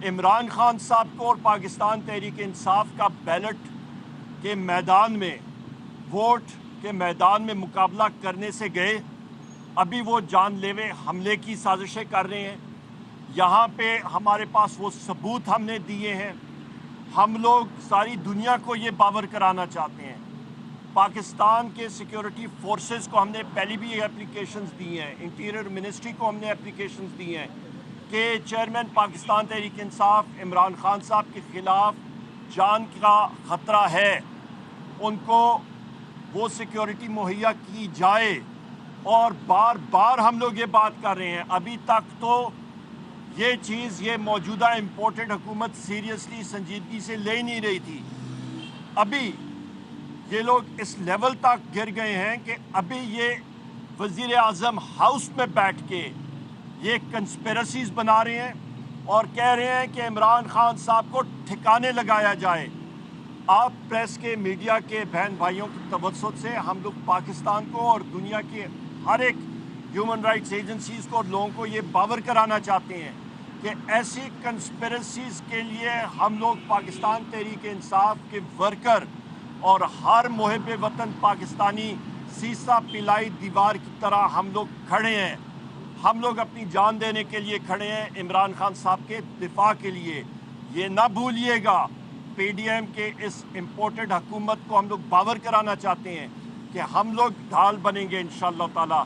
عمران خان صاحب کو اور پاکستان تحریک انصاف کا بیلٹ کے میدان میں ووٹ کے میدان میں مقابلہ کرنے سے گئے، ابھی وہ جان لیوے حملے کی سازشیں کر رہے ہیں۔ یہاں پہ ہمارے پاس وہ ثبوت ہم نے دیے ہیں۔ ہم لوگ ساری دنیا کو یہ باور کرانا چاہتے ہیں۔ پاکستان کے سیکیورٹی فورسز کو ہم نے پہلی بھی اپلیکیشنز دی ہیں، انٹیریئر منسٹری کو ہم نے اپلیکیشنز دی ہیں کہ چیئرمین پاکستان تحریک انصاف عمران خان صاحب کے خلاف جان کا خطرہ ہے، ان کو وہ سیکیورٹی مہیا کی جائے، اور بار بار ہم لوگ یہ بات کر رہے ہیں۔ ابھی تک تو یہ موجودہ امپورٹڈ حکومت سیریسلی سنجیدگی سے لے نہیں رہی تھی۔ ابھی یہ لوگ اس لیول تک گر گئے ہیں کہ ابھی یہ وزیر اعظم ہاؤس میں بیٹھ کے یہ کنسپیرسیز بنا رہے ہیں اور کہہ رہے ہیں کہ عمران خان صاحب کو ٹھکانے لگایا جائے۔ آپ پریس کے میڈیا کے بہن بھائیوں کی توسط سے ہم لوگ پاکستان کو اور دنیا کے ہر ایک ہیومن رائٹس ایجنسیز کو اور لوگوں کو یہ باور کرانا چاہتے ہیں کہ ایسی کنسپیرسیز کے لیے ہم لوگ پاکستان تحریک انصاف کے ورکر اور ہر محب وطن پاکستانی سیسا پلائی دیوار کی طرح ہم لوگ کھڑے ہیں۔ ہم لوگ اپنی جان دینے کے لیے کھڑے ہیں عمران خان صاحب کے دفاع کے لیے۔ یہ نہ بھولیے گا، پی ڈی ایم کے اس امپورٹڈ حکومت کو ہم لوگ باور کرانا چاہتے ہیں کہ ہم لوگ ڈھال بنیں گے انشاءاللہ تعالی۔